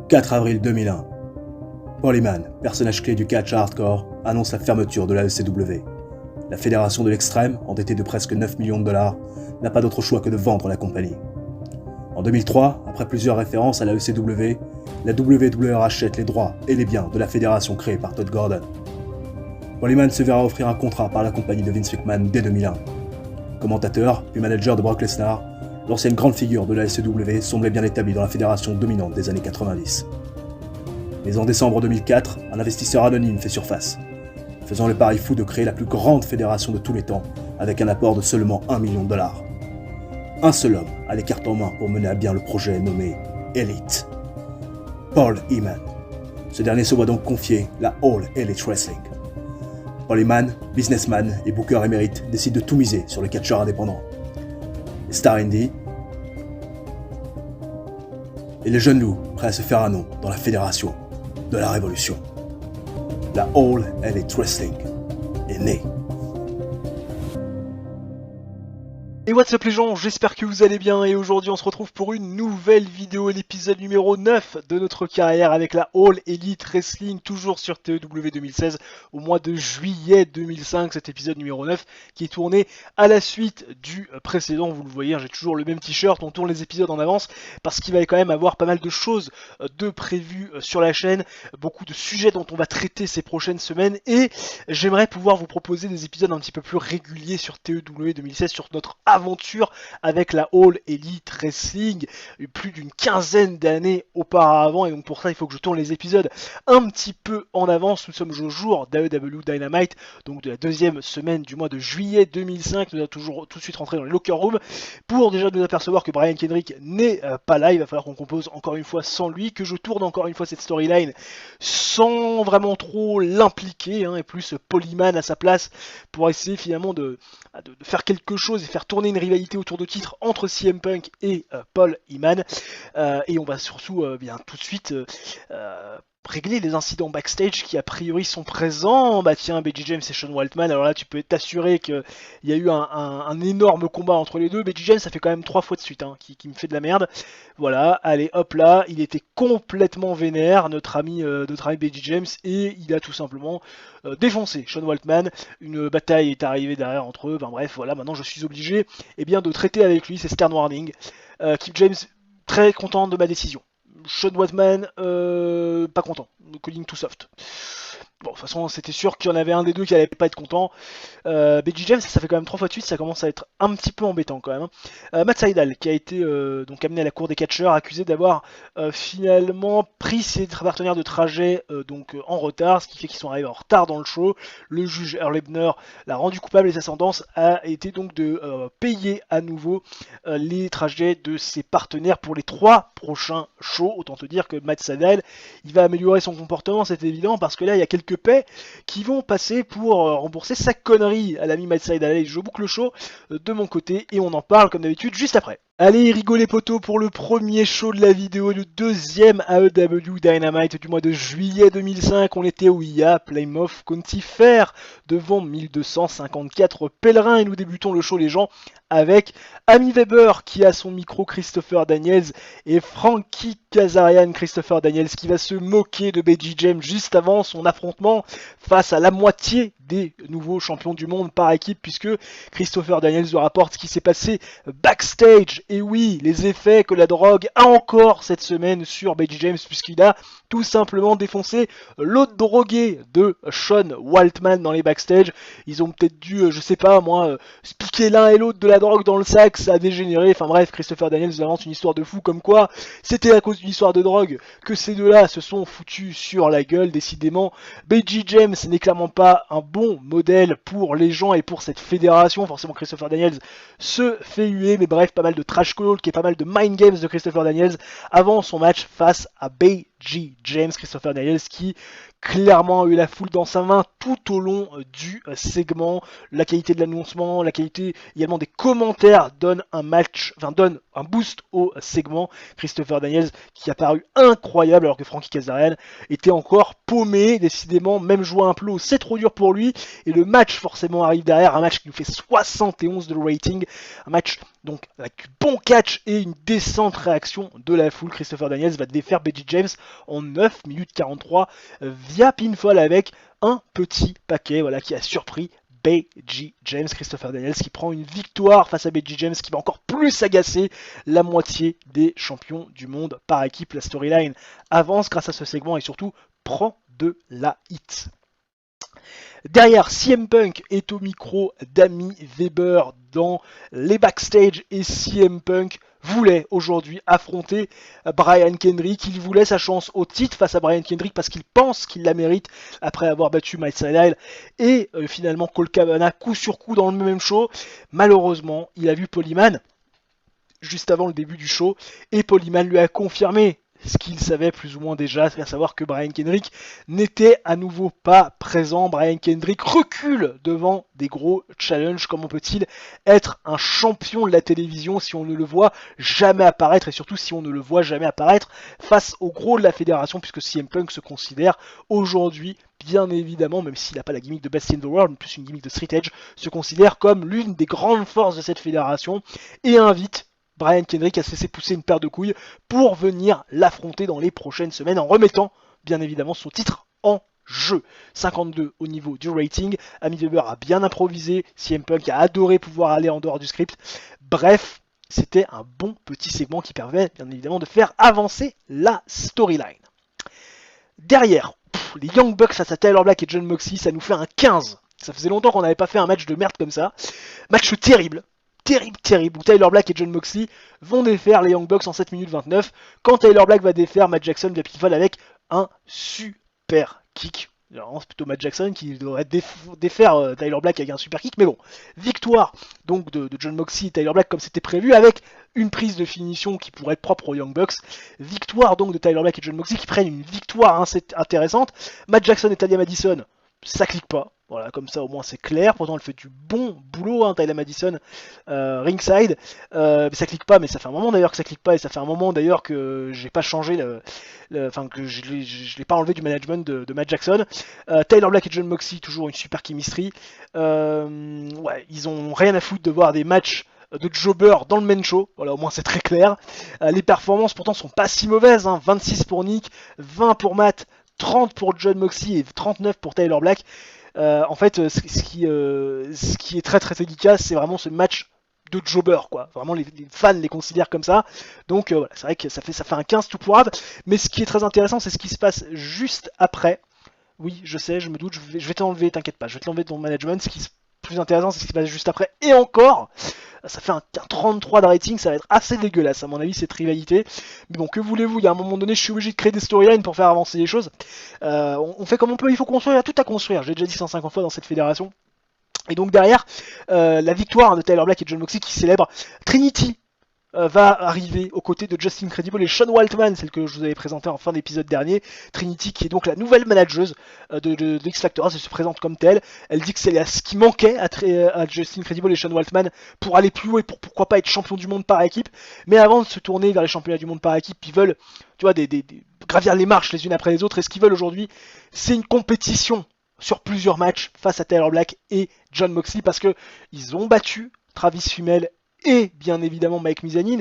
4 avril 2001. Paul Heyman, personnage clé du catch hardcore, annonce la fermeture de la ECW. La fédération de l'extrême, endettée de presque 9 millions de dollars, n'a pas d'autre choix que de vendre la compagnie. En 2003, après plusieurs références à la ECW, la WWE rachète les droits et les biens de la fédération créée par Todd Gordon. Paul Heyman se verra offrir un contrat par la compagnie de Vince McMahon dès 2001. Commentateur, puis manager de Brock Lesnar, l'ancienne grande figure de la ECW semblait bien établi dans la fédération dominante des années 90. Mais en décembre 2004, un investisseur anonyme fait surface, faisant le pari fou de créer la plus grande fédération de tous les temps avec un apport de seulement 1 million de dollars. Un seul homme a les cartes en main pour mener à bien le projet nommé Elite. Paul Heyman. Ce dernier se voit donc confier la All Elite Wrestling. Paul Heyman, businessman et booker émérite, décide de tout miser sur le catcheur indépendant. Les stars indie et les jeunes loups prêts à se faire un nom dans la fédération de la révolution. La All Elite Wrestling est née. Et what's up les gens, j'espère que vous allez bien et aujourd'hui on se retrouve pour une nouvelle vidéo, l'épisode numéro 9 de notre carrière avec la All Elite Wrestling, toujours sur TEW 2016 au mois de juillet 2005, cet épisode numéro 9 qui est tourné à la suite du précédent. Vous le voyez, j'ai toujours le même t-shirt, on tourne les épisodes en avance parce qu'il va quand même avoir pas mal de choses de prévues sur la chaîne, beaucoup de sujets dont on va traiter ces prochaines semaines et j'aimerais pouvoir vous proposer des épisodes un petit peu plus réguliers sur TEW 2016, sur notre aventure avec la All Elite Wrestling, plus d'une quinzaine d'années auparavant, et donc pour ça il faut que je tourne les épisodes un petit peu en avance. Nous sommes au jour d'AEW Dynamite, donc de la deuxième semaine du mois de juillet 2005. Nous allons toujours tout de suite rentrer dans les locker rooms pour déjà nous apercevoir que Brian Kendrick n'est pas là. Il va falloir qu'on compose encore une fois sans lui, que je tourne encore une fois cette storyline sans vraiment trop l'impliquer, et plus Paul Heyman à sa place pour essayer finalement de faire quelque chose et faire tourner une rivalité autour de titre entre CM Punk et Paul Heyman. Et on va surtout bien tout de suite régler les incidents backstage qui a priori sont présents. Bah tiens, Becky James et Sean Waltman, alors là tu peux t'assurer qu'il y a eu un énorme combat entre les deux. Becky James, ça fait quand même 3 fois de suite qui me fait de la merde. Voilà, allez hop là, il était complètement vénère, notre ami Becky James, et il a tout simplement défoncé Sean Waltman. Une bataille est arrivée derrière entre eux, bref, voilà, maintenant je suis obligé de traiter avec lui, c'est Stern Warning. Kip James, très content de ma décision. Sean Waltman, pas content, calling too soft. Bon, de toute façon, c'était sûr qu'il y en avait un des deux qui allait pas être content. Becky James, ça fait quand même 3 fois de suite, ça commence à être un petit peu embêtant quand même. Matt Sydal, qui a été donc amené à la cour des catcheurs, accusé d'avoir finalement pris ses partenaires de trajet en retard, ce qui fait qu'ils sont arrivés en retard dans le show. Le juge Earl Ebner l'a rendu coupable et sa sentence a été donc de payer à nouveau les trajets de ses partenaires pour les 3 prochains shows. Autant te dire que Matt Sydal, il va améliorer son comportement, c'est évident, parce que là, il y a quelques paix qui vont passer pour rembourser sa connerie à l'ami Matt Sydal. Allez, je boucle le show de mon côté et on en parle comme d'habitude juste après. Allez, rigolez potos pour le premier show de la vidéo, le deuxième AEW Dynamite du mois de juillet 2005. On était au IA Plymouth County Fair devant 1254 pèlerins et nous débutons le show les gens avec Amy Weber qui a son micro, Christopher Daniels, et Frankie Kazarian, Christopher Daniels, qui va se moquer de Becky James juste avant son affrontement face à la moitié des nouveaux champions du monde par équipe, puisque Christopher Daniels nous rapporte ce qui s'est passé backstage. Et oui, les effets que la drogue a encore cette semaine sur Becky James, puisqu'il a tout simplement défoncé l'autre drogué de Sean Waltman dans les backstage. Ils ont peut-être dû, je sais pas moi, se piquer l'un et l'autre de la drogue dans le sac, ça a dégénéré. Enfin bref, Christopher Daniels nous invente une histoire de fou comme quoi c'était à cause d'une histoire de drogue que ces deux-là se sont foutus sur la gueule. Décidément, Becky James n'est clairement pas un bon modèle pour les gens et pour cette fédération. Forcément, Christopher Daniels se fait huer, mais bref, pas mal de trash talk et pas mal de mind games de Christopher Daniels avant son match face à Becky James. Christopher Daniels qui clairement a eu la foule dans sa main tout au long du segment. La qualité de l'annoncement, la qualité également des commentaires donne donne un boost au segment. Christopher Daniels qui a paru incroyable alors que Frankie Kazarian était encore paumé, décidément, même jouer un plot c'est trop dur pour lui, et le match forcément arrive derrière, un match qui nous fait 71 de rating, un match donc avec bon catch et une décente réaction de la foule. Christopher Daniels va défaire Becky James en 9 minutes 43 via pinfall avec un petit paquet voilà, qui a surpris BG James, Christopher Daniels, qui prend une victoire face à BG James, qui va encore plus agacer la moitié des champions du monde par équipe. La storyline avance grâce à ce segment et surtout prend de la hit. Derrière, CM Punk est au micro d'Amy Weber dans les backstage et CM Punk voulait aujourd'hui affronter Brian Kendrick. Il voulait sa chance au titre face à Brian Kendrick parce qu'il pense qu'il la mérite après avoir battu Matt Sydal et finalement Colt Cabana coup sur coup dans le même show. Malheureusement, il a vu Polyman juste avant le début du show et Polyman lui a confirmé ce qu'il savait plus ou moins déjà, à savoir que Brian Kendrick n'était à nouveau pas présent. Brian Kendrick recule devant des gros challenges. Comment peut-il être un champion de la télévision si on ne le voit jamais apparaître, et surtout si on ne le voit jamais apparaître face au gros de la fédération, puisque CM Punk se considère aujourd'hui, bien évidemment, même s'il n'a pas la gimmick de Best in the World, mais plus une gimmick de Street Edge, se considère comme l'une des grandes forces de cette fédération et invite Brian Kendrick a cessé pousser une paire de couilles pour venir l'affronter dans les prochaines semaines en remettant bien évidemment son titre en jeu. 52 au niveau du rating, Amy Weber a bien improvisé, CM Punk a adoré pouvoir aller en dehors du script. Bref, c'était un bon petit segment qui permet bien évidemment de faire avancer la storyline. Derrière, les Young Bucks face à Tyler Black et Jon Moxley, ça nous fait un 15. Ça faisait longtemps qu'on n'avait pas fait un match de merde comme ça. Match terrible, où Tyler Black et Jon Moxley vont défaire les Young Bucks en 7 minutes 29, quand Tyler Black va défaire Matt Jackson via pinfall avec un super kick. Alors, c'est plutôt Matt Jackson qui devrait défaire Tyler Black avec un super kick, mais bon, victoire donc de Jon Moxley et Tyler Black comme c'était prévu, avec une prise de finition qui pourrait être propre aux Young Bucks. Victoire donc de Tyler Black et Jon Moxley qui prennent une victoire intéressante. Matt Jackson et Talia Madison, ça clique pas. Voilà, comme ça au moins c'est clair. Pourtant elle fait du bon boulot, hein, Tyler Madison, ringside. Mais ça clique pas, mais ça fait un moment d'ailleurs que ça clique pas, et ça fait un moment d'ailleurs que j'ai pas changé, enfin que je l'ai pas enlevé du management de Matt Jackson. Tyler Black et Jon Moxley, toujours une super chemistry. Ouais, ils ont rien à foutre de voir des matchs de jobber dans le main show, voilà au moins c'est très clair. Les performances pourtant sont pas si mauvaises, hein. 26 pour Nick, 20 pour Matt, 30 pour Jon Moxley et 39 pour Tyler Black. En fait, ce qui est très très efficace, c'est vraiment ce match de jobber, quoi. Vraiment, les fans les considèrent comme ça. Donc, voilà, c'est vrai que ça fait un 15 tout pourrave. Mais ce qui est très intéressant, c'est ce qui se passe juste après. Oui, je sais, je me doute, je vais t'enlever, t'inquiète pas, je vais te l'enlever de ton management. Ce qui est plus intéressant, c'est ce qui se passe juste après. Et encore, ça fait un 33 de rating, ça va être assez dégueulasse à mon avis cette rivalité. Mais bon, que voulez-vous, il y a un moment donné je suis obligé de créer des storylines pour faire avancer les choses. On fait comme on peut, il faut construire, il y a tout à construire, j'ai déjà dit 150 fois dans cette fédération. Et donc derrière, la victoire de Tyler Black et Jon Moxley qui célèbre Trinity va arriver aux côtés de Justin Credible et Sean Waltman, celle que je vous avais présentée en fin d'épisode dernier. Trinity qui est donc la nouvelle manageuse de X Factor, elle se présente comme telle. Elle dit que c'est ce qui manquait à Justin Credible et Sean Waltman pour aller plus haut et pour pourquoi pas être champion du monde par équipe. Mais avant de se tourner vers les championnats du monde par équipe, ils veulent, tu vois, gravir les marches les unes après les autres. Et ce qu'ils veulent aujourd'hui, c'est une compétition sur plusieurs matchs face à Tyler Black et Jon Moxley, parce que ils ont battu Travis Fimmel et bien évidemment Mike Mizanin,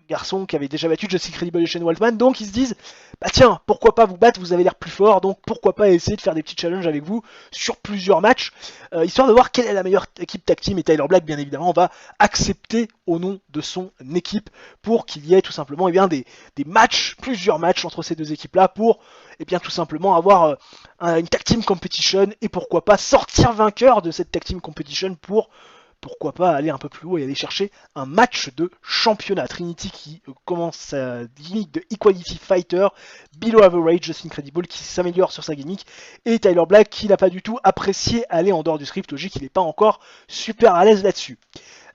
garçon qui avait déjà battu Justin Credible et Shane Waltman. Donc ils se disent, bah tiens, pourquoi pas vous battre, vous avez l'air plus fort, donc pourquoi pas essayer de faire des petits challenges avec vous sur plusieurs matchs, histoire de voir quelle est la meilleure équipe tag team. Et Tyler Black, bien évidemment, va accepter au nom de son équipe pour qu'il y ait tout simplement des matchs, plusieurs matchs entre ces deux équipes-là, pour tout simplement avoir une tag team competition, et pourquoi pas sortir vainqueur de cette tag team competition pour pourquoi pas aller un peu plus haut et aller chercher un match de championnat. Trinity qui commence sa gimmick de Equality Fighter, Below Average, Justin Credible qui s'améliore sur sa gimmick, et Tyler Black qui n'a pas du tout apprécié aller en dehors du script, logique, il n'est pas encore super à l'aise là-dessus.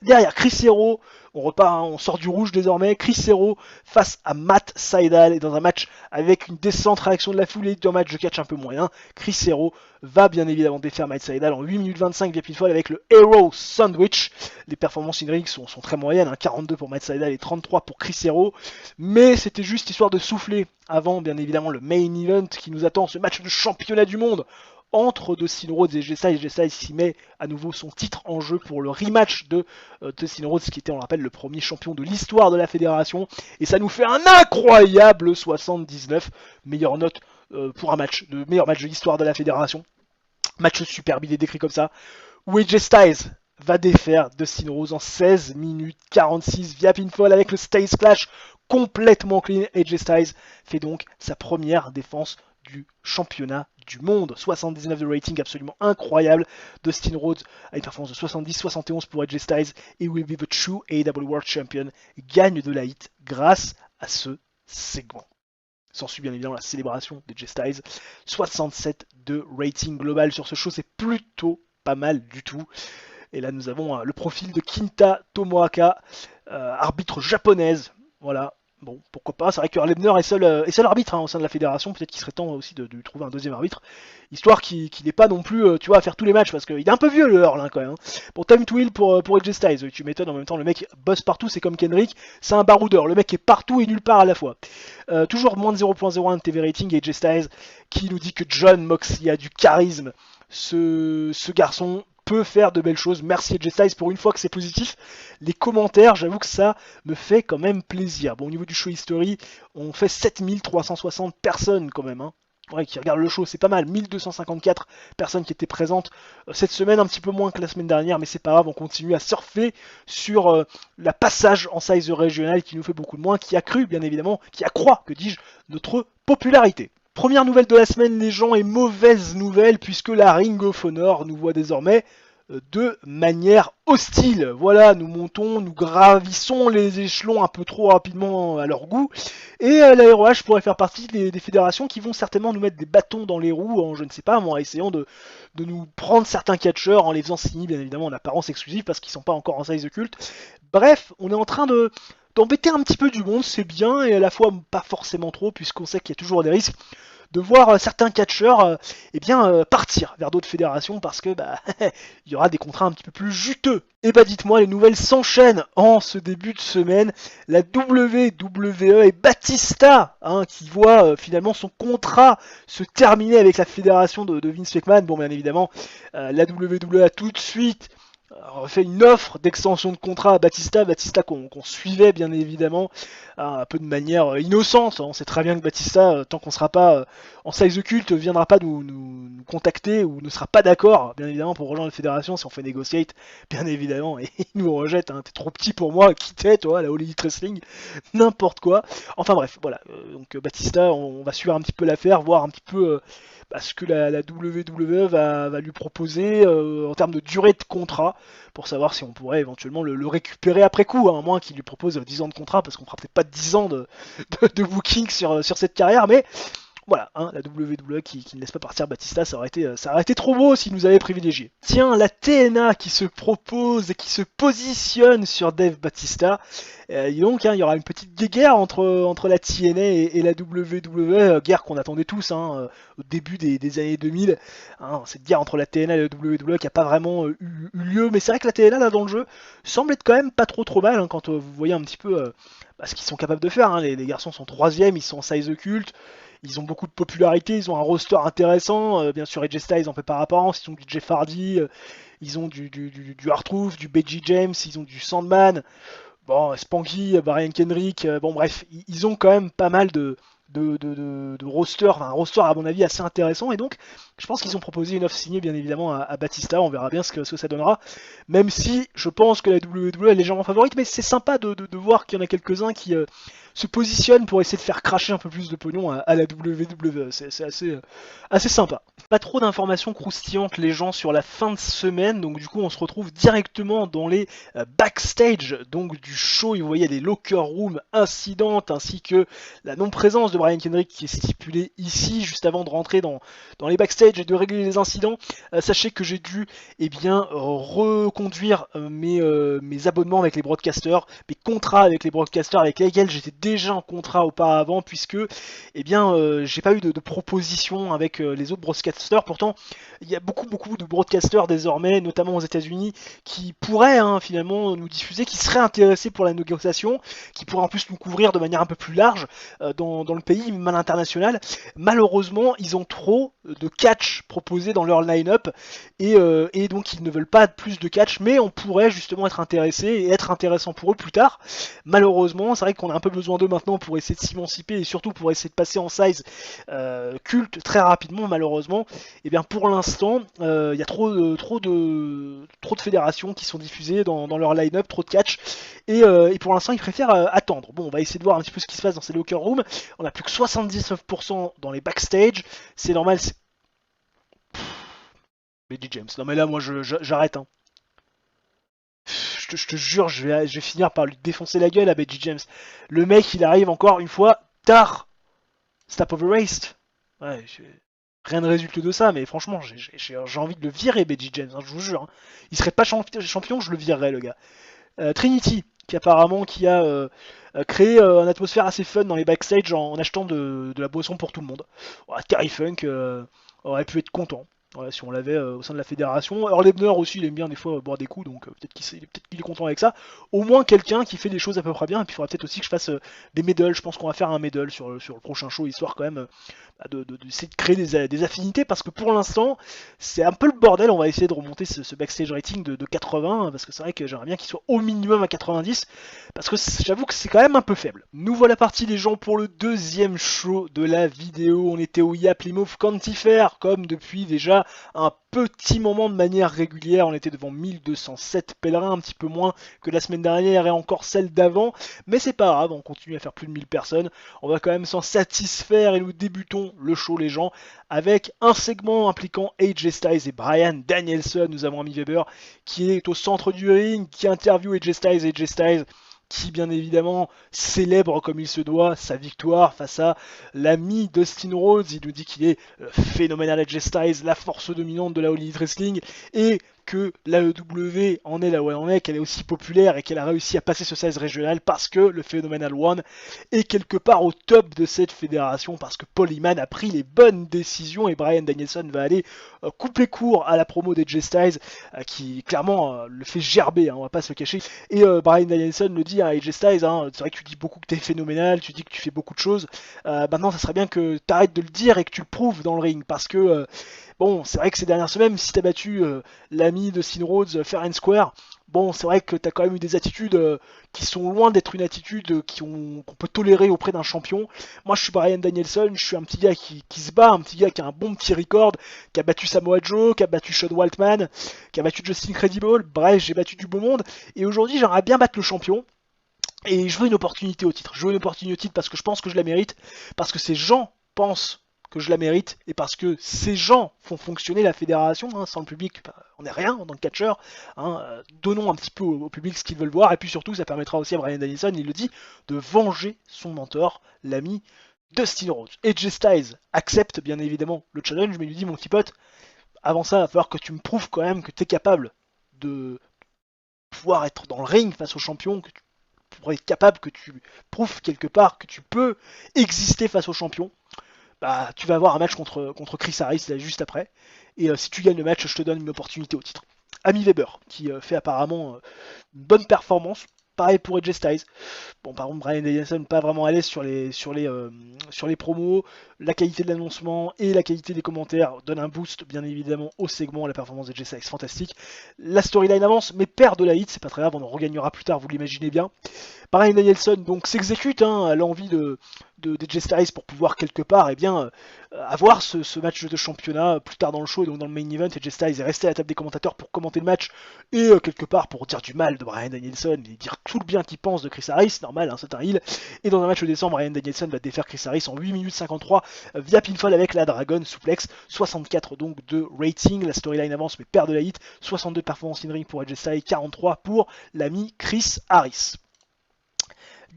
Derrière, Chris Hero, on repart, hein, on sort du rouge désormais. Chris Hero face à Matt Sydal, et dans un match avec une décente réaction de la foule et un match de catch un peu moyen, Chris Hero va bien évidemment défaire Matt Sydal en 8 minutes 25 via pinfall avec le Hero Sandwich. Les performances in ring sont très moyennes, hein, 42 pour Matt Sydal et 33 pour Chris Hero, mais c'était juste histoire de souffler avant bien évidemment le main event qui nous attend, ce match de championnat du monde entre Dustin Rhodes et AJ Styles. AJ Styles qui met à nouveau son titre en jeu pour le rematch de Dustin Rhodes, qui était, on le rappelle, le premier champion de l'histoire de la fédération. Et ça nous fait un incroyable 79, meilleure note pour un match, le meilleur match de l'histoire de la fédération. Match superbe, il est décrit comme ça, où AJ Styles va défaire Dustin Rhodes en 16 minutes 46 via pinfall avec le Styles Clash complètement clean. AJ Styles fait donc sa première défense du championnat du monde. 79 de rating, absolument incroyable. Dustin Rhodes a une performance de 70-71 pour AJ Styles et Will Be the True AEW World Champion gagne de la hit grâce à ce segment. S'ensuit bien évidemment la célébration d'AJ Styles. 67 de rating global sur ce show, c'est plutôt pas mal du tout. Et là nous avons le profil de Kinta Tomohaka, arbitre japonaise. Voilà, bon, pourquoi pas. C'est vrai que Earl Hebner est seul arbitre au sein de la fédération. Peut-être qu'il serait temps aussi de lui trouver un deuxième arbitre. Histoire qu'il n'ait pas non plus, tu vois, à faire tous les matchs. Parce qu'il est un peu vieux le Earl quand même. Bon, time to heal pour AJ Styles. Tu m'étonnes, en même temps, le mec bosse partout. C'est comme Kendrick. C'est un baroudeur. Le mec est partout et nulle part à la fois. Toujours moins de 0.01 de TV rating. AJ Styles qui nous dit que Jon Moxley a du charisme. Ce garçon peut faire de belles choses. Merci AJ Styles pour une fois que c'est positif. Les commentaires, j'avoue que ça me fait quand même plaisir. Bon, au niveau du show history, on fait 7360 personnes quand même. Ouais, qui regardent le show, c'est pas mal. 1254 personnes qui étaient présentes cette semaine, un petit peu moins que la semaine dernière, mais c'est pas grave, on continue à surfer sur la passage en size régional qui nous fait beaucoup de moins, qui accrue bien évidemment, qui accroît, que dis-je, notre popularité. Première nouvelle de la semaine, les gens, et mauvaise nouvelle, puisque la Ring of Honor nous voit désormais de manière hostile. Voilà, nous montons, nous gravissons les échelons un peu trop rapidement à leur goût, et la ROH pourrait faire partie des fédérations qui vont certainement nous mettre des bâtons dans les roues, en je ne sais pas, en essayant de nous prendre certains catcheurs, en les faisant signer bien évidemment en apparence exclusive, parce qu'ils sont pas encore en size occulte. Bref, on est en train d'embêter un petit peu du monde, c'est bien, et à la fois pas forcément trop, puisqu'on sait qu'il y a toujours des risques de voir certains catcheurs partir vers d'autres fédérations parce que il y aura des contrats un petit peu plus juteux. Et dites-moi, les nouvelles s'enchaînent en ce début de semaine. La WWE et Batista qui voit finalement son contrat se terminer avec la fédération de Vince McMahon. Bon, bien évidemment, la WWE a tout de suite fait une offre d'extension de contrat à Batista qu'on suivait bien évidemment un peu de manière innocente. On sait très bien que Batista, tant qu'on sera pas en size occulte, viendra pas nous contacter ou ne sera pas d'accord, bien évidemment, pour rejoindre la fédération si on fait négociate, bien évidemment, et il nous rejette, t'es trop petit pour moi, quittez toi, la All Elite Wrestling, n'importe quoi. Enfin bref, voilà, donc Batista, on va suivre un petit peu l'affaire, voir un petit peu ce que la WWE va lui proposer en termes de durée de contrat, pour savoir si on pourrait éventuellement le récupérer après coup, à moins qu'il lui propose 10 ans de contrat, parce qu'on fera peut-être pas 10 ans de booking sur cette carrière, mais voilà, la WWE qui ne laisse pas partir Batista, ça aurait été trop beau s'il nous avait privilégié. Tiens, la TNA qui se propose et qui se positionne sur Dave Batista. Donc, il y aura une petite guerre entre la TNA et la WWE, guerre qu'on attendait tous au début des années 2000. Cette guerre entre la TNA et la WWE qui n'a pas vraiment eu lieu, mais c'est vrai que la TNA là dans le jeu semble être quand même pas trop mal quand vous voyez un petit peu ce qu'ils sont capables de faire. Les garçons sont 3e, ils sont en size occulte. Ils ont beaucoup de popularité, ils ont un roster intéressant, bien sûr AJ Styles en fait par apparence, ils ont du Jeff Hardy, ils ont du R-Truth, du BG James, ils ont du Sandman, bon, Spanky, Brian Kendrick, bon bref, ils ont quand même pas mal de roster, un roster à mon avis assez intéressant, et donc je pense qu'ils ont proposé une offre signée bien évidemment à Batista, on verra bien ce que ça donnera, même si je pense que la WWE est légèrement favorite, mais c'est sympa de voir qu'il y en a quelques-uns qui se positionnent pour essayer de faire cracher un peu plus de pognon à la WWE, c'est assez sympa. Pas trop d'informations croustillantes les gens sur la fin de semaine, donc du coup on se retrouve directement dans les backstage donc du show, et vous voyez les locker rooms incidentes ainsi que la non-présence de Brian Kendrick qui est stipulée ici juste avant de rentrer dans les backstage et de régler les incidents. Sachez que j'ai dû reconduire mes abonnements avec les broadcasters, mes contrats avec les broadcasters avec lesquels j'étais déjà en contrat auparavant, puisque j'ai pas eu de proposition avec les autres broadcasters. Pourtant il y a beaucoup de broadcasters désormais, notamment aux États-Unis, qui pourraient finalement nous diffuser, qui seraient intéressés pour la négociation, qui pourraient en plus nous couvrir de manière un peu plus large dans le pays, même à l'international. Malheureusement, ils ont trop de catch proposés dans leur line-up et donc ils ne veulent pas plus de catch, mais on pourrait justement être intéressé et être intéressant pour eux plus tard. Malheureusement, c'est vrai qu'on a un peu besoin d'eux maintenant pour essayer de s'émanciper et surtout pour essayer de passer en size culte très rapidement. Malheureusement, et bien pour l'instant, il y a trop de fédérations qui sont diffusées dans leur line-up, trop de catch, et pour l'instant ils préfèrent attendre. Bon, on va essayer de voir un petit peu ce qui se passe dans ces locker rooms. On a plus que 79% dans les backstage, c'est normal. Becky James, non mais là moi j'arrête. Hein. Je te jure, je vais finir par lui défoncer la gueule à Becky James. Le mec il arrive encore une fois tard. Stop overraced. Ouais, rien ne résulte de ça, mais franchement, j'ai envie de le virer, Becky James, hein, je vous jure. Hein. Il serait pas champion, je le virerais, le gars. Trinity, qui a créé une atmosphère assez fun dans les backstage en achetant de la boisson pour tout le monde. Ouais, Terry Funk aurait pu être content. Ouais, si on l'avait au sein de la fédération. Alors Lebner aussi, il aime bien des fois boire des coups, donc peut-être qu'il est content avec ça. Au moins quelqu'un qui fait des choses à peu près bien, et puis il faudra peut-être aussi que je fasse des medals. Je pense qu'on va faire un medal sur le prochain show, histoire quand même d'essayer de créer des affinités, parce que pour l'instant, c'est un peu le bordel. On va essayer de remonter ce backstage rating de 80, parce que c'est vrai que j'aimerais bien qu'il soit au minimum à 90, parce que j'avoue que c'est quand même un peu faible. Nous voilà partis les gens pour le deuxième show de la vidéo. On était au YA Plymouth County Fair, comme depuis déjà un petit moment de manière régulière. On était devant 1207 pèlerins, un petit peu moins que la semaine dernière et encore celle d'avant, mais c'est pas grave, on continue à faire plus de 1000 personnes. On va quand même s'en satisfaire et nous débutons le show les gens avec un segment impliquant AJ Styles et Bryan Danielson. Nous avons Ami Weber qui est au centre du ring, qui interviewe AJ Styles qui bien évidemment célèbre comme il se doit sa victoire face à l'ami Dustin Rhodes. Il nous dit qu'il est phénoménal AJ Styles, la force dominante de la All Elite Wrestling, et que l'AEW en est là où elle en est, qu'elle est aussi populaire et qu'elle a réussi à passer ce 16 régional parce que le Phenomenal One est quelque part au top de cette fédération, parce que Paul Heyman a pris les bonnes décisions et Bryan Danielson va aller couper court à la promo d'AJ Styles qui clairement le fait gerber, hein, on va pas se le cacher. Et Bryan Danielson le dit à AJ Styles, hein, c'est vrai que tu dis beaucoup que t'es phénoménal, tu dis que tu fais beaucoup de choses, maintenant ça serait bien que t'arrêtes de le dire et que tu le prouves dans le ring, parce que bon, c'est vrai que ces dernières semaines, si t'as battu l'ami de Dustin Rhodes, Fair and Square, bon, c'est vrai que t'as quand même eu des attitudes qui sont loin d'être une attitude qu'on peut tolérer auprès d'un champion. Moi, je suis Bryan Danielson, je suis un petit gars qui se bat, un petit gars qui a un bon petit record, qui a battu Samoa Joe, qui a battu Sean Waltman, qui a battu Justin Credible, bref, j'ai battu du beau monde, et aujourd'hui, j'aimerais bien battre le champion. Et je veux une opportunité au titre. Je veux une opportunité au titre parce que je pense que je la mérite, parce que ces gens pensent que je la mérite, et parce que ces gens font fonctionner la fédération. Hein, sans le public, on n'est rien dans le catcheur. Hein, donnons un petit peu au public ce qu'ils veulent voir, et puis surtout, ça permettra aussi à Bryan Danielson, il le dit, de venger son mentor, l'ami Dustin Rhodes. AJ Styles accepte bien évidemment le challenge, mais il lui dit, mon petit pote, avant ça, il va falloir que tu me prouves quand même que tu es capable de pouvoir être dans le ring face au champion, que tu pour être capable, que tu prouves quelque part que tu peux exister face au champion. Bah, tu vas avoir un match contre Chris Harris là, juste après. Et si tu gagnes le match, je te donne une opportunité au titre. Ami Weber, qui fait apparemment une bonne performance. Pareil pour AJ Styles. Bon, par contre, Bryan Danielson pas vraiment à l'aise sur les promos. La qualité de l'annoncement et la qualité des commentaires donnent un boost, bien évidemment, au segment. La performance d'AJ Styles, fantastique. La storyline avance, mais perd de la hit, c'est pas très grave, on en regagnera plus tard, vous l'imaginez bien. Bryan Danielson donc s'exécute à l'envie de AJ Styles pour pouvoir quelque part avoir ce match de championnat plus tard dans le show, et donc dans le main event. AJ Styles est resté à la table des commentateurs pour commenter le match et quelque part pour dire du mal de Bryan Danielson et dire tout le bien qu'il pense de Chris Harris, normal, hein, c'est un heel. Et dans un match de décembre, Bryan Danielson va défaire Chris Harris en 8 minutes 53 via pinfall avec la Dragon Suplex. 64 donc de rating, la storyline avance mais perd de la hit. 62 performances in ring pour AJ Styles, 43 pour l'ami Chris Harris.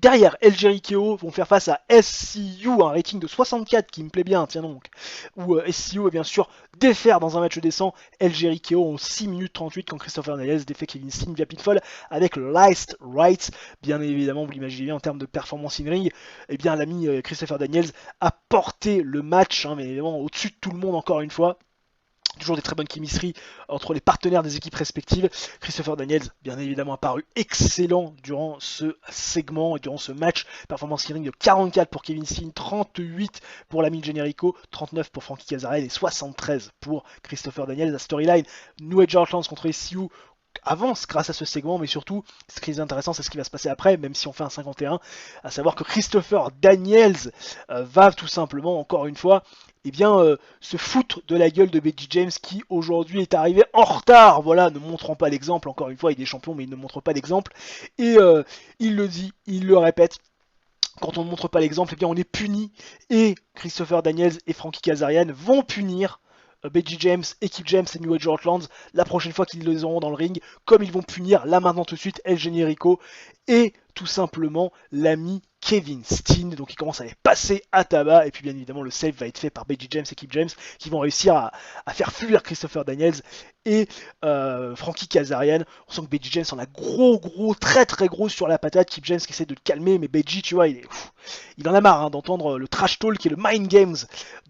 Derrière, El Jericho vont faire face à SCU, un rating de 64 qui me plaît bien, tiens donc, où SCU est bien sûr défaire dans un match décent El Jericho en 6 minutes 38 quand Christopher Daniels défait Kevin Steen via pinfall avec le Last Rights. Bien évidemment, vous l'imaginez bien en termes de performance in ring, eh bien l'ami Christopher Daniels a porté le match, hein, mais évidemment au-dessus de tout le monde encore une fois. Toujours des très bonnes chemistries entre les partenaires des équipes respectives. Christopher Daniels, bien évidemment, apparu excellent durant ce segment et durant ce match. Performance in ring de 44 pour Kevin Steen, 38 pour l'ami Generico, 39 pour Frankie Kazarian et 73 pour Christopher Daniels. La storyline New Age Outlands contre SCU avance grâce à ce segment, mais surtout, ce qui est intéressant, c'est ce qui va se passer après, même si on fait un 51, à savoir que Christopher Daniels va tout simplement, encore une fois, se foutre de la gueule de Becky James qui aujourd'hui est arrivé en retard, voilà, ne montrant pas l'exemple, encore une fois, il est champion, mais il ne montre pas l'exemple, et il le dit, il le répète, quand on ne montre pas l'exemple, eh bien on est puni, et Christopher Daniels et Frankie Kazarian vont punir Becky James, Équipe James et New Age Outlands la prochaine fois qu'ils les auront dans le ring, comme ils vont punir là maintenant tout de suite El Generico et tout simplement l'ami Kevin Steen. Donc il commence à les passer à tabac et puis bien évidemment le save va être fait par Becky James et Équipe James qui vont réussir à faire fuir Christopher Daniels et Frankie Kazarian. On sent que Becky James en a gros, très gros sur la patate. Équipe James qui essaie de le calmer, mais Becky, tu vois, il en a marre d'entendre le trash talk et le mind games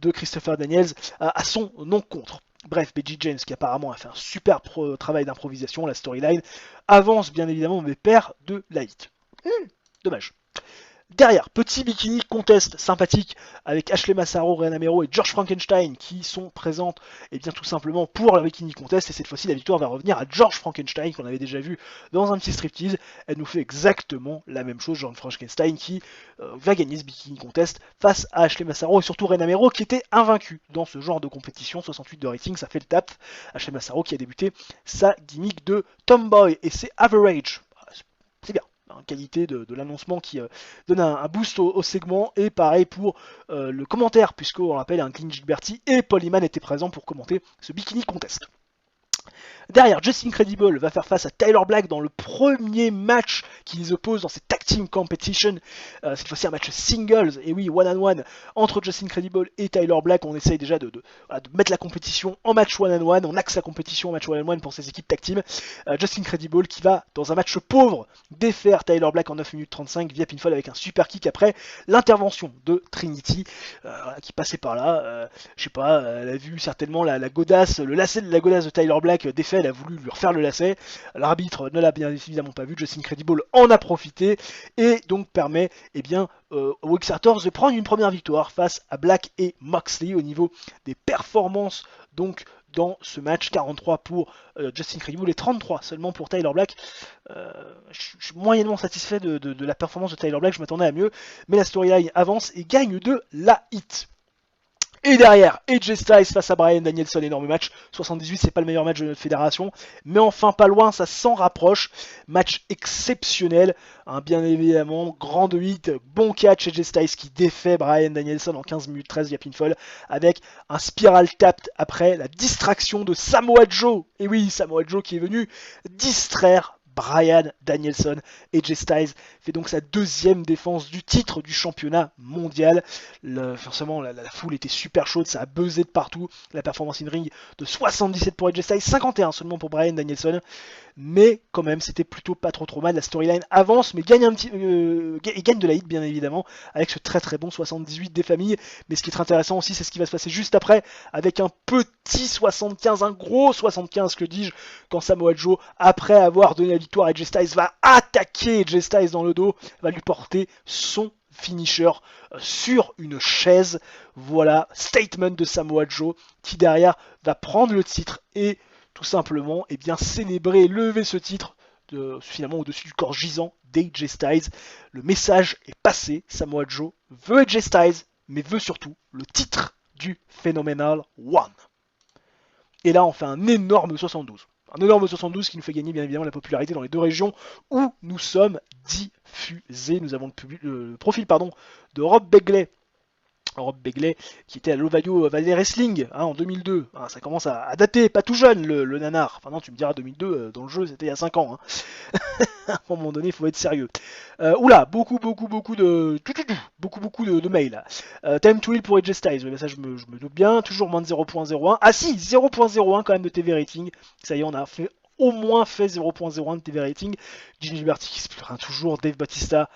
de Christopher Daniels à son encontre. Bref, Becky James qui apparemment a fait un super travail d'improvisation, la storyline avance bien évidemment mais perd de la hit. Dommage. Derrière, petit bikini contest sympathique avec Ashley Massaro, Rhea Namero et George Frankenstein qui sont présentes et bien tout simplement pour le bikini contest. Et cette fois-ci, la victoire va revenir à George Frankenstein qu'on avait déjà vu dans un petit striptease. Elle nous fait exactement la même chose, George Frankenstein qui va gagner ce bikini contest face à Ashley Massaro et surtout Rhea Namero qui était invaincu dans ce genre de compétition. 68 de rating, ça fait le tap. Ashley Massaro qui a débuté sa gimmick de tomboy et c'est average. C'est bien. Qualité de l'annoncement qui donne un boost au segment et pareil pour le commentaire puisqu'on rappelle un Clint Gilberti et Paul Heyman étaient présents pour commenter ce bikini contest. Derrière, Justin Credible va faire face à Tyler Black dans le premier match qui les oppose dans cette tag team competition. Cette fois-ci un match singles, et oui, one-on-one entre Justin Credible et Tyler Black. On essaye déjà de mettre la compétition en match one-on-one, on axe la compétition en match one-on-one pour ces équipes tag team. Justin Credible qui va, dans un match pauvre, défaire Tyler Black en 9 minutes 35 via pinfall avec un super kick après l'intervention de Trinity qui passait par là. Je sais pas, elle a vu certainement la godasse, le lacet de la godasse de Tyler Black défait, elle a voulu lui refaire le lacet. L'arbitre ne l'a bien évidemment pas vu, Justin Credible en a profité et donc permet aux Wixarters de prendre une première victoire face à Black et Moxley au niveau des performances donc dans ce match. 43 pour Justin Credible et 33 seulement pour Tyler Black. Je suis moyennement satisfait de la performance de Tyler Black, je m'attendais à mieux, mais la storyline avance et gagne de la hit. Et derrière, AJ Styles face à Bryan Danielson, énorme match. 78, c'est pas le meilleur match de notre fédération, mais enfin pas loin, ça s'en rapproche. Match exceptionnel, bien évidemment, grande hit, bon catch, AJ Styles qui défait Bryan Danielson en 15 minutes 13 via pinfall, avec un spiral tap après la distraction de Samoa Joe. Et oui, Samoa Joe qui est venu distraire Bryan Danielson. AJ Styles fait donc sa deuxième défense du titre du championnat mondial. Forcément, la foule était super chaude, ça a buzzé de partout. La performance in ring de 77 pour AJ Styles, 51 seulement pour Bryan Danielson. Mais quand même, c'était plutôt pas trop mal. La storyline avance, mais gagne gagne de la hit bien évidemment, avec ce très bon 78 des familles. Mais ce qui est intéressant aussi, c'est ce qui va se passer juste après, avec un petit 75, un gros 75 que dis-je, quand Samoa Joe, après avoir donné la victoire à AJ Styles, va attaquer AJ Styles dans le dos, va lui porter son finisher sur une chaise. Voilà, statement de Samoa Joe, qui derrière va prendre le titre et tout simplement célébrer et lever ce titre finalement au-dessus du corps gisant d'AJ Styles. Le message est passé, Samoa Joe veut AJ Styles, mais veut surtout le titre du Phenomenal One. Et là on fait un énorme 72. Un énorme 72 qui nous fait gagner bien évidemment la popularité dans les deux régions où nous sommes diffusés. Nous avons le profil de Rob Begley. Rob Begley qui était à l'Ovaio Valley Wrestling en 2002. Ça commence à dater, pas tout jeune le nanar. Enfin non, tu me diras 2002, dans le jeu c'était il y a 5 ans. À un moment donné, il faut être sérieux. Oula, beaucoup de mails. Time to Heal pour AJ Styles, ça je me doute bien. Toujours moins de 0.01. Ah si, 0.01 quand même de TV rating. Ça y est, on a au moins fait 0.01 de TV rating. Gigi Liberty qui se plaint toujours, Dave Bautista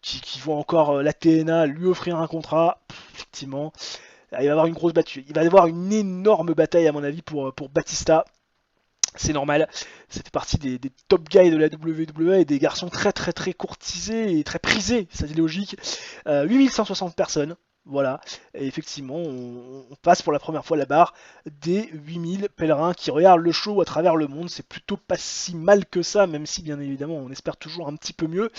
qui voit encore la TNA lui offrir un contrat, effectivement. il va y avoir une grosse battue. Il va y avoir une énorme bataille à mon avis pour Batista. C'est normal, ça fait partie des top guys de la WWE et des garçons très très très courtisés et très prisés, c'est logique. 8160 personnes, voilà, et effectivement on passe pour la première fois la barre des 8000 pèlerins qui regardent le show à travers le monde. C'est plutôt pas si mal que ça, même si bien évidemment on espère toujours un petit peu mieux,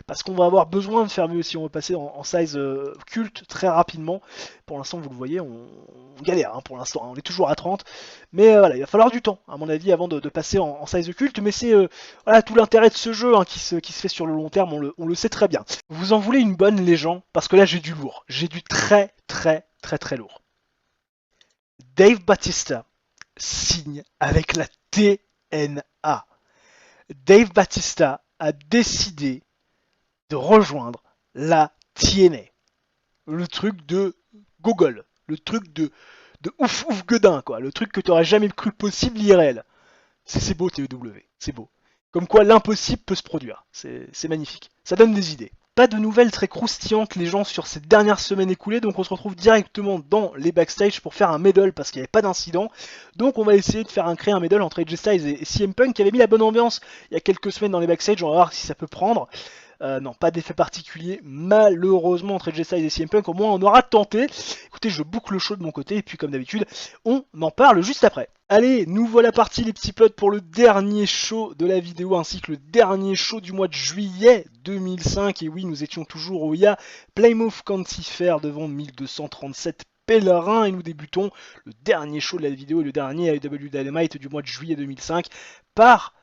parce qu'on va avoir besoin de faire mieux si on veut passer en size culte très rapidement. Pour l'instant vous le voyez, on galère pour l'instant, on est toujours à 30, mais voilà, il va falloir du temps à mon avis avant de passer en size culte, mais c'est voilà, tout l'intérêt de ce jeu qui se fait sur le long terme, on le sait très bien. Vous en voulez une bonne, les gens? Parce que là j'ai du lourd, j'ai du très très très très lourd. Dave Batista signe avec la TNA. Dave Batista a décidé de rejoindre la TNA. Le truc de Gogol, le truc de ouf ouf gueudin, quoi, le truc que tu aurais jamais cru possible IRL. C'est beau TEW, c'est beau. Comme quoi l'impossible peut se produire, c'est magnifique. Ça donne des idées. Pas de nouvelles très croustillantes les gens sur ces dernières semaines écoulées, donc on se retrouve directement dans les backstage pour faire un medal parce qu'il n'y avait pas d'incident. Donc on va essayer de créer un medal entre AJ Styles et CM Punk qui avait mis la bonne ambiance il y a quelques semaines dans les backstage. On va voir si ça peut prendre. Non, pas d'effet particulier, malheureusement, entre AJ Styles et CM Punk. Au moins on aura tenté. Écoutez, je boucle le show de mon côté et puis comme d'habitude on en parle juste après. Allez, nous voilà partis les petits potes pour le dernier show de la vidéo ainsi que le dernier show du mois de juillet 2005. Et oui, nous étions toujours au IA Plymouth County Fair devant 1237 pèlerins et nous débutons le dernier show de la vidéo et le dernier AEW Dynamite du mois de juillet 2005 par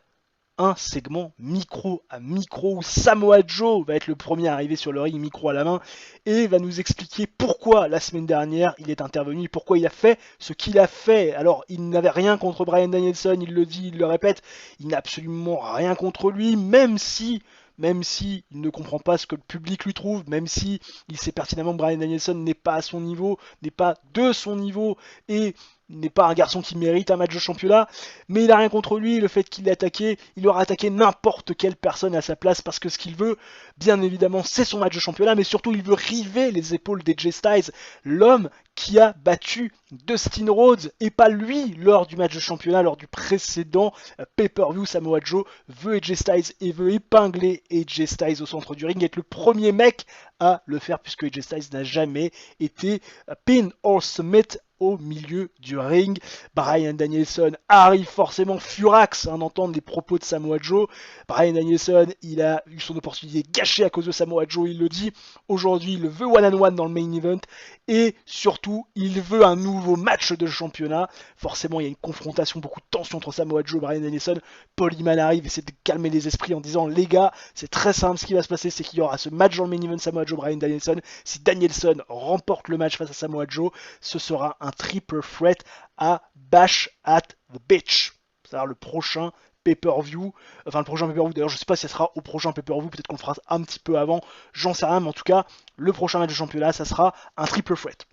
un segment micro à micro où Samoa Joe va être le premier à arriver sur le ring, micro à la main, et va nous expliquer pourquoi la semaine dernière il est intervenu et pourquoi il a fait ce qu'il a fait. Alors il n'avait rien contre Bryan Danielson, il le dit, il le répète, il n'a absolument rien contre lui, même si il ne comprend pas ce que le public lui trouve, même si il sait pertinemment que Bryan Danielson n'est pas à son niveau, n'est pas de son niveau, et n'est pas un garçon qui mérite un match de championnat, mais il a rien contre lui, le fait qu'il l'ait attaqué, il aura attaqué n'importe quelle personne à sa place, parce que ce qu'il veut, bien évidemment, c'est son match de championnat, mais surtout il veut river les épaules d'AJ Styles, l'homme qui a battu Dustin Rhodes, et pas lui lors du match de championnat, lors du précédent pay-per-view. Samoa Joe veut AJ Styles et veut épingler AJ Styles au centre du ring, et être le premier mec à le faire, puisque AJ Styles n'a jamais été pin or submit au milieu du ring. Bryan Danielson arrive forcément furax d'entendre les propos de Samoa Joe. Bryan Danielson, il a eu son opportunité gâchée à cause de Samoa Joe, il le dit. Aujourd'hui, il veut one-on-one dans le main event et surtout, il veut un nouveau match de championnat. Forcément, il y a une confrontation, beaucoup de tension entre Samoa Joe et Bryan Danielson. Paul Heyman arrive, essaie de calmer les esprits en disant: les gars, c'est très simple, ce qui va se passer, c'est qu'il y aura ce match dans le main event Samoa Joe, Bryan Danielson. Si Danielson remporte le match face à Samoa Joe, ce sera un triple threat à Bash at the Beach. C'est-à-dire le prochain pay-per-view, enfin le prochain pay-per-view, d'ailleurs je sais pas si ça sera au prochain pay-per-view, peut-être qu'on le fera un petit peu avant, j'en sais rien, mais en tout cas, le prochain match de championnat, ça sera un triple threat.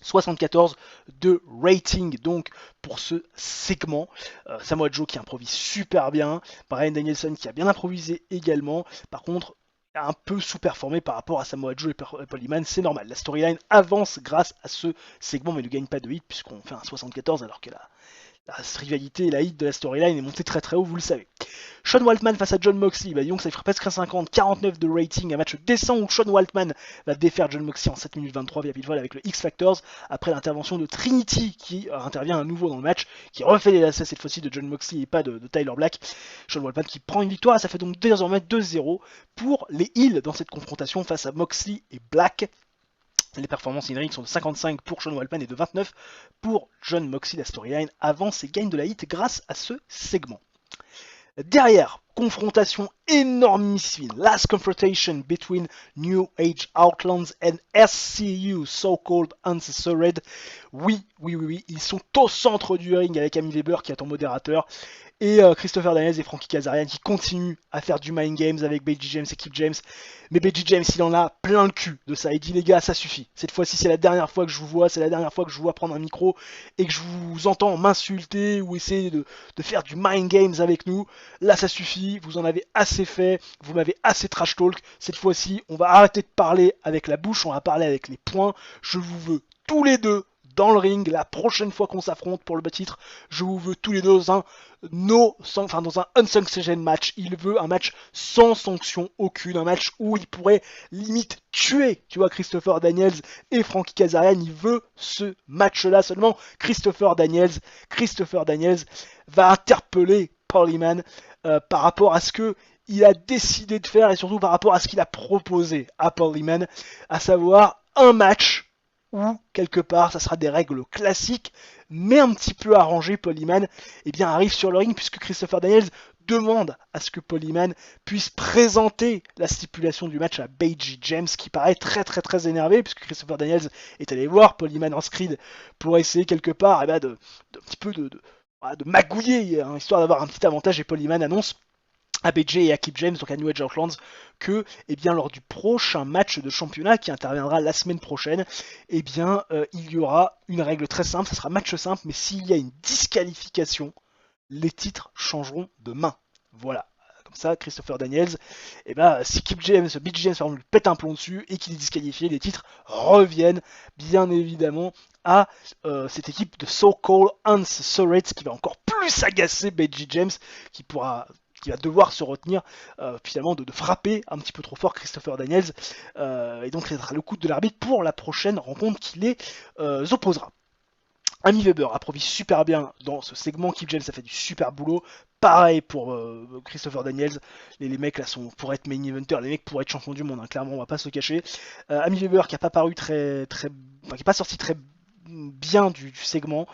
74 de rating donc pour ce segment. Samoa Joe qui improvise super bien, Bryan Danielson qui a bien improvisé également, par contre un peu sous-performé par rapport à Samoa Joe et Paul Heyman, c'est normal. La storyline avance grâce à ce segment, mais ne gagne pas de hit puisqu'on fait un 74 alors que la rivalité et la hit de la storyline est montée très très haut, vous le savez. Sean Waltman face à Jon Moxley, bah disons que ça ferait presque un 50, 49 de rating, un match décent où Sean Waltman va défaire Jon Moxley en 7 minutes 23 via pinfall avec le X Factors, après l'intervention de Trinity qui intervient à nouveau dans le match, qui refait les lacets cette fois-ci de Jon Moxley et pas de Tyler Black. Sean Waltman qui prend une victoire, et ça fait donc désormais 2-0 pour les Heels dans cette confrontation face à Moxley et Black. Les performances in-ring sont de 55 pour Sean Waltman et de 29 pour Jon Moxley. La storyline avance et gagne de la hit grâce à ce segment. Derrière, confrontation énormissime. Last confrontation between New Age Outlaws and SCU, so-called Uncensored. Oui, ils sont au centre du ring avec Amy Weber qui est en modérateur. et Christopher Daniels et Frankie Kazarian qui continuent à faire du mind games avec Beji James et Kip James. Mais Beji James, il en a plein le cul de ça. Il dit les gars, ça suffit. Cette fois-ci, c'est la dernière fois que je vous vois, c'est la dernière fois que je vous vois prendre un micro et que je vous entends m'insulter ou essayer de faire du mind games avec nous. Là, ça suffit. Vous en avez assez fait. Vous m'avez assez trash talk. Cette fois-ci, on va arrêter de parler avec la bouche, on va parler avec les poings. Je vous veux tous les deux dans le ring la prochaine fois qu'on s'affronte pour le titre. Je vous veux tous les deux dans un dans un unsanctioned match. Il veut un match sans sanction aucune, un match où il pourrait limite tuer, tu vois, Christopher Daniels et Frankie Kazarian. Il veut ce match-là seulement. Christopher Daniels va interpeller Paul Heyman par rapport à ce que il a décidé de faire et surtout par rapport à ce qu'il a proposé à Paul Heyman, à savoir un match où, quelque part, ça sera des règles classiques, mais un petit peu arrangées. Paul Heyman arrive sur le ring, puisque Christopher Daniels demande à ce que Paul Heyman puisse présenter la stipulation du match à Beji James, qui paraît très très très énervé, puisque Christopher Daniels est allé voir Paul Heyman en screed pour essayer quelque part de magouiller, hein, histoire d'avoir un petit avantage, et Paul Heyman annonce à BJ et à Kip James, donc à New Age Outlands, que lors du prochain match de championnat qui interviendra la semaine prochaine, il y aura une règle très simple, ça sera match simple, mais s'il y a une disqualification, les titres changeront de main. Voilà. Comme ça, Christopher Daniels, si Kip James, BJ James lui pète un plomb dessus et qu'il est disqualifié, les titres reviennent bien évidemment à cette équipe de So-Called Unsurrated qui va encore plus agacer BJ James, qui va devoir se retenir finalement de frapper un petit peu trop fort Christopher Daniels, et donc ça sera le coup de l'arbitre pour la prochaine rencontre qui les opposera. Amy Weber improvise super bien dans ce segment. Kip James a fait du super boulot. Pareil pour Christopher Daniels. Les mecs là sont pour être main eventer, les mecs pour être champion du monde, hein, clairement on va pas se le cacher. Amy Weber qui a pas paru qui est pas sorti très bien du segment,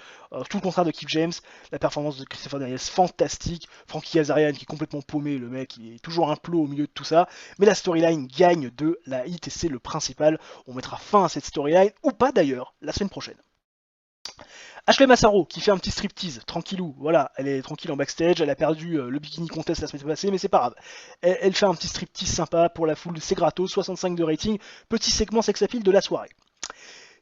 tout le contraire de Kip James. La performance de Christopher Daniels fantastique, Frankie Kazarian qui est complètement paumé, le mec il est toujours un plot au milieu de tout ça, mais la storyline gagne de la hit et c'est le principal. On mettra fin à cette storyline, ou pas d'ailleurs, la semaine prochaine. Ashley Massaro qui fait un petit striptease, tranquillou, voilà, elle est tranquille en backstage, elle a perdu le bikini contest la semaine passée, mais c'est pas grave. Elle fait un petit striptease sympa pour la foule, c'est gratos, 65 de rating, petit segment sex appeal de la soirée.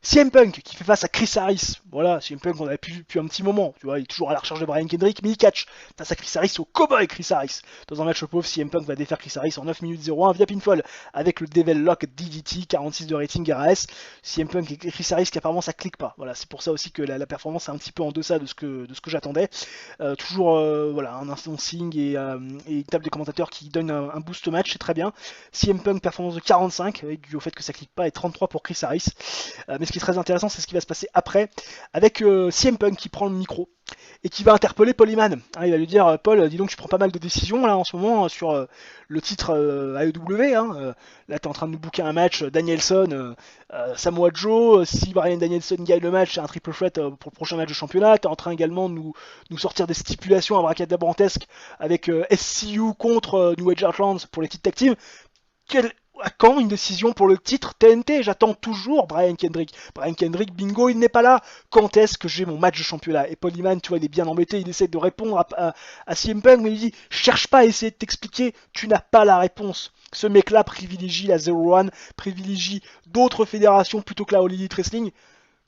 CM Punk qui fait face à Chris Harris. Voilà, CM Punk on avait pu depuis un petit moment, tu vois, il est toujours à la recherche de Brian Kendrick, mais il catch face à Chris Harris au cowboy Chris Harris. Dans un match au pauvre, CM Punk va défaire Chris Harris en 9 minutes 01 via pinfall avec le Devil Lock DDT, 46 de rating RAS. CM Punk et Chris Harris qui apparemment ça clique pas. Voilà, c'est pour ça aussi que la performance est un petit peu en deçà de ce que j'attendais. Toujours un instancing et une table de commentateurs qui donne un boost au match, c'est très bien. CM Punk performance de 45 dû au fait que ça clique pas et 33 pour Chris Harris. Mais ce qui est très intéressant, c'est ce qui va se passer après avec CM Punk qui prend le micro et qui va interpeller Paul Heyman. Il va lui dire Paul, dis donc tu prends pas mal de décisions là en ce moment sur le titre AEW. Là t'es en train de nous booker un match Danielson, Samoa Joe. Si Brian Danielson gagne le match, c'est un triple threat pour le prochain match de championnat. T'es en train également de nous sortir des stipulations abracadabrantesques avec SCU contre New Age Outlands pour les titres tag team. À quand une décision pour le titre TNT? J'attends toujours Brian Kendrick. Brian Kendrick, bingo, il n'est pas là. Quand est-ce que j'ai mon match de championnat? Et Paul Heyman, tu vois, il est bien embêté, il essaie de répondre à CM Punk, mais il dit, cherche pas à essayer de t'expliquer, tu n'as pas la réponse. Ce mec-là privilégie la 01, privilégie d'autres fédérations plutôt que la All Elite Wrestling.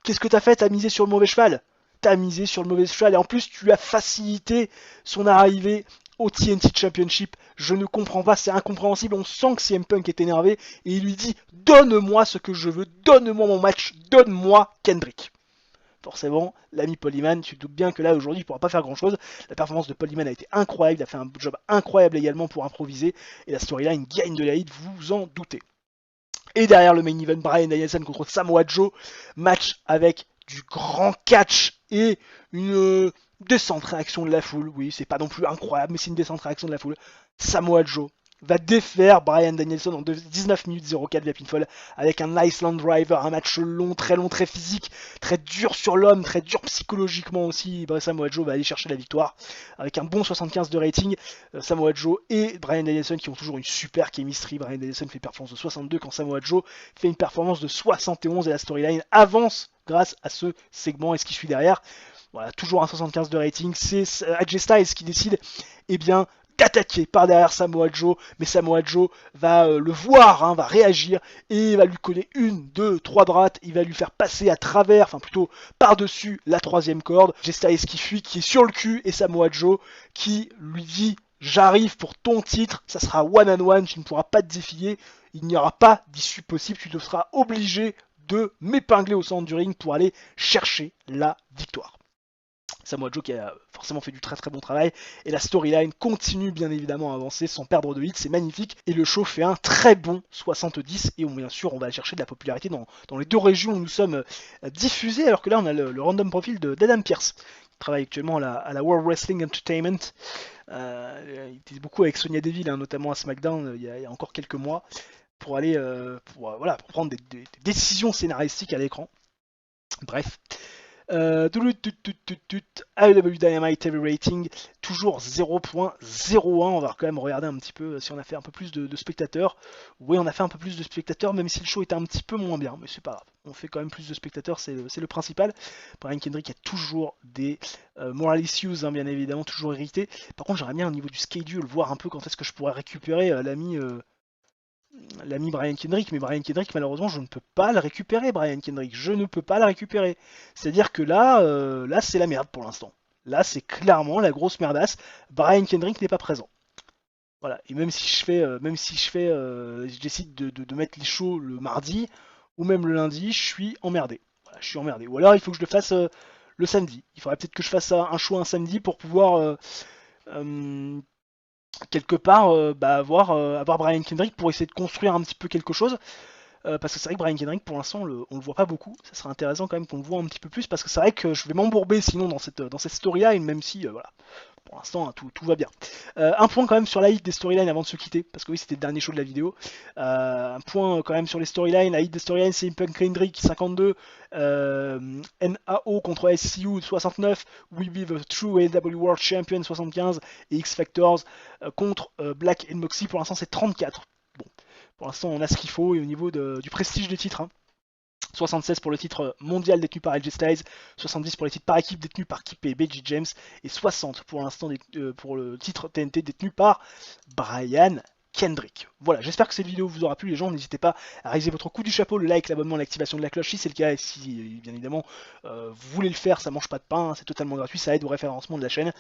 Qu'est-ce que t'as fait? T'as misé sur le mauvais cheval. T'as misé sur le mauvais cheval, et en plus, tu as facilité son arrivée au TNT Championship. Je ne comprends pas, c'est incompréhensible. On sent que CM Punk est énervé et il lui dit donne-moi ce que je veux, donne-moi mon match, donne-moi Kendrick. Forcément, l'ami Paul Heyman, tu te doutes bien que là aujourd'hui il ne pourra pas faire grand chose. La performance de Paul Heyman a été incroyable, il a fait un job incroyable également pour improviser et la storyline gagne de la hit, vous en doutez. Et derrière le main event, Brian Danielson contre Samoa Joe, match avec du grand catch et une descente réaction de la foule. Oui, c'est pas non plus incroyable, mais c'est une descente réaction de la foule. Samoa Joe va défaire Brian Danielson en 19 minutes 04 via pinfall avec un Iceland Driver, un match long, très physique, très dur sur l'homme, très dur psychologiquement aussi. Samoa Joe va aller chercher la victoire avec un bon 75 de rating. Samoa Joe et Brian Danielson qui ont toujours une super chemistry. Brian Danielson fait une performance de 62 quand Samoa Joe fait une performance de 71 et la storyline avance grâce à ce segment et ce qui suit derrière. Voilà, toujours un 75 de rating. C'est AJ Styles qui décide, eh bien, d'attaquer par derrière Samoa Joe, mais Samoa Joe va le voir, hein, va réagir, et va lui coller 1, 2, 3 droites, il va lui faire passer à travers, enfin plutôt par-dessus la troisième corde. AJ Styles qui fuit, qui est sur le cul, et Samoa Joe qui lui dit j'arrive pour ton titre, ça sera one on one, tu ne pourras pas te défier, il n'y aura pas d'issue possible, tu te seras obligé de m'épingler au centre du ring pour aller chercher la victoire. Samoa Joe qui a forcément fait du très très bon travail, et la storyline continue bien évidemment à avancer sans perdre de hit, c'est magnifique, et le show fait un très bon 70, et bien sûr on va chercher de la popularité dans les deux régions où nous sommes diffusés, alors que là on a le random profil d'Adam Pearce, qui travaille actuellement à la World Wrestling Entertainment. Il était beaucoup avec Sonya Deville, hein, notamment à SmackDown il y a encore quelques mois, pour aller pour prendre des décisions scénaristiques à l'écran. Bref. AEW Dynamite TV Rating, toujours 0.01. On va quand même regarder un petit peu si on a fait un peu plus de spectateurs. Oui, on a fait un peu plus de spectateurs, même si le show était un petit peu moins bien, mais c'est pas grave. On fait quand même plus de spectateurs, c'est le principal. Brian Kendrick a toujours des moral issues, hein, bien évidemment, toujours irrité. Par contre, j'aimerais bien au niveau du schedule voir un peu quand est-ce que je pourrais récupérer l'ami Brian Kendrick, mais Brian Kendrick, malheureusement, je ne peux pas le récupérer, Brian Kendrick, je ne peux pas le récupérer. C'est-à-dire que là c'est la merde pour l'instant. Là, c'est clairement la grosse merdasse. Brian Kendrick n'est pas présent. Voilà, et même si je décide de mettre les shows le mardi, ou même le lundi, je suis emmerdé. Voilà, je suis emmerdé. Ou alors, il faut que je le fasse le samedi. Il faudrait peut-être que je fasse un show un samedi pour pouvoir... quelque part avoir Brian Kendrick pour essayer de construire un petit peu quelque chose, parce que c'est vrai que Brian Kendrick pour l'instant on le voit pas beaucoup, ça serait intéressant quand même qu'on le voit un petit peu plus, parce que c'est vrai que je vais m'embourber sinon dans cette storyline, même si voilà, pour l'instant tout va bien. Un point quand même sur la hit des storylines avant de se quitter, parce que oui c'était le dernier show de la vidéo. Un point quand même sur les storylines, la hit des storylines c'est Punk Kendrick 52, NAO contre SCU 69, We Be the True AEW World Champion 75, et X Factors contre Black and Moxie, pour l'instant c'est 34. Bon, pour l'instant on a ce qu'il faut, et au niveau du prestige des titres, hein, 76 pour le titre mondial détenu par AJ Styles, 70 pour les titres par équipe détenus par Kip et BG James, et 60 pour l'instant pour le titre TNT détenu par Brian Kendrick. Voilà, j'espère que cette vidéo vous aura plu les gens, n'hésitez pas à réaliser votre coup du chapeau, le like, l'abonnement, l'activation de la cloche si c'est le cas, et si bien évidemment vous voulez le faire, ça mange pas de pain, c'est totalement gratuit, ça aide au référencement de la chaîne,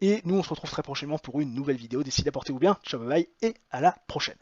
et nous on se retrouve très prochainement pour une nouvelle vidéo, d'ici là portez-vous bien, ciao bye bye, et à la prochaine.